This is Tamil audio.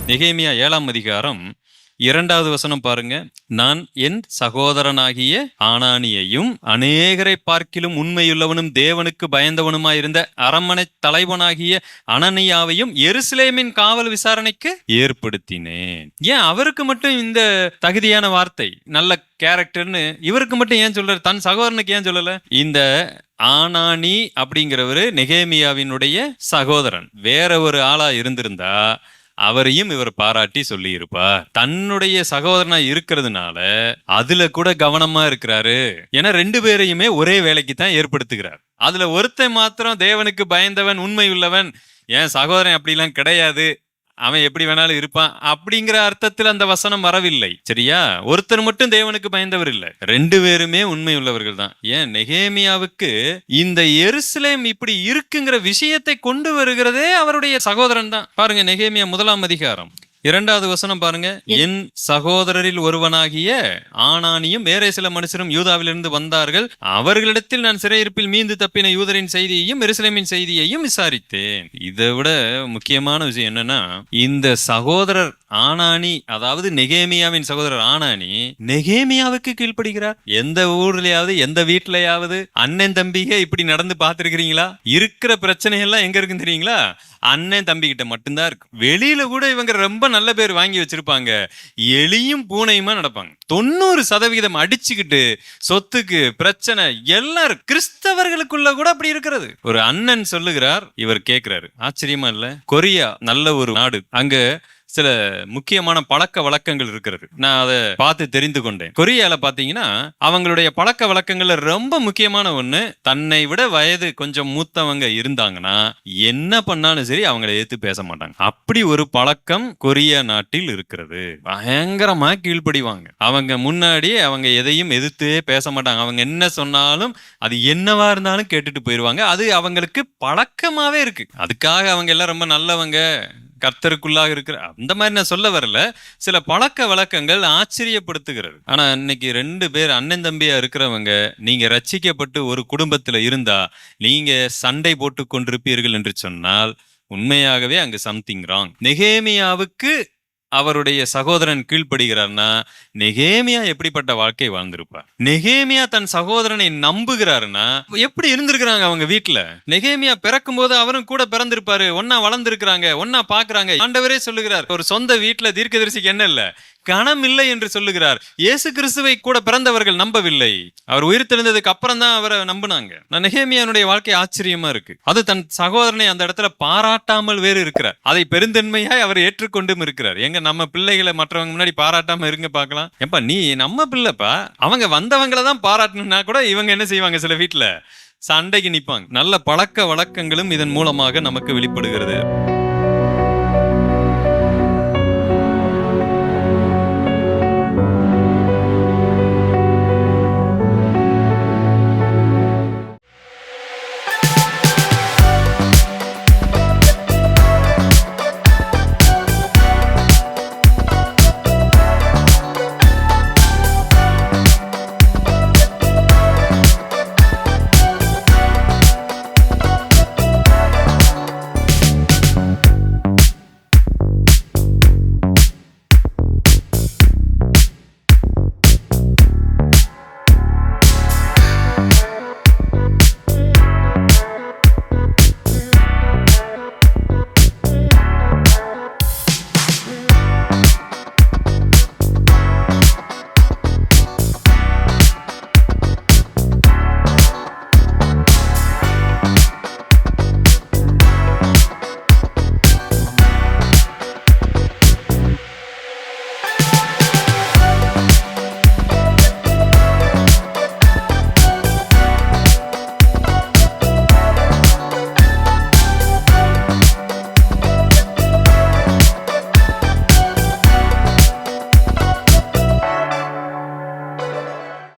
நெகேமியா 7ஆம் அதிகாரம் 2வது வசனம் பாருங்க. நான் என் சகோதரனாகிய ஆனானியையும் அநேகரை பார்க்கிலும் உண்மையுள்ளவனும் தேவனுக்கு பயந்தவனுமாயிருந்த அரண்மனை தலைவனாகிய அனனியாவையும் எருசலேமின் காவல் விசாரணைக்கு ஏற்படுத்தினேன். ஏன் அவருக்கு மட்டும் இந்த தகுதியான வார்த்தை, நல்ல கேரக்டர்னு இவருக்கு மட்டும் ஏன் சொல்றாரு? தன் சகோதரனுக்கு ஏன் சொல்லல? இந்த ஆனானி அப்படிங்கிறவரு நெகேமியாவினுடைய சகோதரன். வேற ஒரு ஆளா இருந்திருந்தா அவரையும் இவர் பாராட்டி சொல்லி இருப்பார். தன்னுடைய சகோதரனா இருக்கிறதுனால அதுல கூட கவனமா இருக்கிறாரு. ஏன்னா 2 பேரையுமே ஒரே வேலைக்கு தான் ஏற்படுத்துகிறார். அதுல ஒருத்தன் மாத்திரம் தேவனுக்கு பயந்தவன், உண்மை உள்ளவன், என் சகோதரன் அப்படிலாம் கிடையாது, அவன் எப்படி வேணாலும் இருப்பான் அப்படிங்கிற அர்த்தத்தில் அந்த வசனம் வரவில்லை. சரியா? ஒருத்தர் மட்டும் தேவனுக்கு பயந்தவர் இல்ல, 2 பேருமே உண்மை உள்ளவர்கள் தான். ஏன் நெகேமியாவுக்கு இந்த எருசலேம் இப்படி இருக்குங்கிற விஷயத்தை கொண்டு வருகிறதே அவருடைய சகோதரன் தான். பாருங்க, நெகேமியா 1ஆம் அதிகாரம் 2வது வசனம் பாருங்க. என் சகோதரரில் ஒருவனாகிய ஆனானியும் வேற சில மனுஷரும் யூதாவிலிருந்து வந்தார்கள். அவர்களிடத்தில் நான் சிறையிருப்பில் மீண்டு தப்பின யூதரின் செய்தியையும் எருசலேமின் செய்தியையும் விசாரித்தேன். இதை விட முக்கியமான விஷயம் என்னன்னா, இந்த சகோதரர் ஆனானி, அதாவது நெகேமியாவின் சகோதரர் ஆனானி நெகேமியாவுக்கு கீழ்ப்படுகிறார். எந்த ஊர்லயாவது எந்த வீட்டுலயாவது அண்ணன் தம்பிக இப்படி நடந்து பார்த்திருக்கிறீங்களா? இருக்கிற பிரச்சனை எல்லாம் எங்க இருக்குன்னு தெரியுங்களா? அண்ணன் தம்பி கிட்ட மட்டும்தான் இருக்கு. வெளியில கூட இவங்க ரொம்ப நல்ல பேர் வாங்கி வச்சிருப்பாங்க, எலியும் பூனையுமா நடப்பாங்க. 90% அடிச்சுக்கிட்டு சொத்துக்கு பிரச்சனை எல்லாரும் கிறிஸ்தவர்களுக்குள்ள கூட அப்படி இருக்கிறது. ஒரு அண்ணன் சொல்லுகிறார், இவர் கேட்கிறாரு. ஆச்சரியமா இல்ல? கொரியா நல்ல ஒரு நாடு, அங்க சில முக்கியமான பழக்க வழக்கங்கள் இருக்கிறது. நான் அதை பார்த்து தெரிந்து கொண்டேன். கொரியால பாத்தீங்கன்னா அவங்களுடைய பழக்க வழக்கங்கள்ல ரொம்ப முக்கியமான ஒண்ணு, தன்னை விட வயது கொஞ்சம் மூத்தவங்க இருந்தாங்கன்னா என்ன பண்ணாலும் சரி அவங்களை ஏத்து பேச மாட்டாங்க. அப்படி ஒரு பழக்கம் கொரியா நாட்டில் இருக்கிறது. பயங்கரமா கீழ்ப்படிவாங்க. அவங்க முன்னாடி அவங்க எதையும் எதிர்த்தே பேச மாட்டாங்க. அவங்க என்ன சொன்னாலும் அது என்னவா இருந்தாலும் கேட்டுட்டு போயிருவாங்க. அது அவங்களுக்கு பழக்கமாவே இருக்கு. அதுக்காக அவங்க எல்லாம் ரொம்ப நல்லவங்க, கர்த்தருக்குள்ளாக இருக்கிற அந்த மாதிரி நான் சொல்ல வரல. சில பழக்க வழக்கங்கள் ஆச்சரியப்படுத்துகிறது. ஆனா இன்னைக்கு 2 பேர் அண்ணன் தம்பியா இருக்கிறவங்க, நீங்க ரட்சிக்கப்பட்டு ஒரு குடும்பத்துல இருந்தா நீங்க சண்டை போட்டு கொண்டிருப்பீர்கள் என்று சொன்னால் உண்மையாகவே அங்கு சம்திங் ராங். நெகேமியாவுக்கு அவருடைய சகோதரன் கீழ்ப்படுகிறார்னா நெகேமியா எப்படிப்பட்ட வாழ்க்கை வாழ்ந்திருப்பார்? நெகேமியா தன் சகோதரனை நம்புகிறாருன்னா எப்படி இருந்திருக்கிறாங்க அவங்க வீட்டுல? நெகேமியா பிறக்கும் போது அவரும் கூட பிறந்திருப்பாரு, ஒன்னா வளர்ந்திருக்கிறாங்க, ஒன்னா பாக்குறாங்க. ஆண்டவரே சொல்லுகிறார், ஒரு சொந்த வீட்டுல தீர்க்கதரிசிக்கு என்ன இல்ல, கணம் இல்லை என்று சொல்லுகிறார். இயேசு கிறிஸ்துவை கூட பிறந்தவர்கள் நம்பவில்லை, அவர் உயிர் தெழுந்ததுக்கு அப்புறம் தான் அவரை நம்பினாங்க. நெகேமியானுடைய வாழ்க்கை ஆச்சரியமா இருக்கு. அது தன் சகோதரனை அந்த இடத்துல பாராட்டாமல் வேறு இருக்கிறார், அதை பெருந்தன்மையாய் அவர் ஏற்றுக்கொண்டும் இருக்கிறார். எங்க நம்ம பிள்ளைகளை மற்றவங்க முன்னாடி பாராட்டாம இருங்க பார்க்கலாம். ஏப்பா நீ நம்ம பிள்ளைப்பா, அவங்க வந்தவங்களை தான் பாராட்டணும்னா கூட இவங்க என்ன செய்வாங்க? சில வீட்டுல சண்டைக்கு நிப்பாங்க. நல்ல பழக்க வழக்கங்களும் இதன் மூலமாக நமக்கு வெளிப்படுகிறது.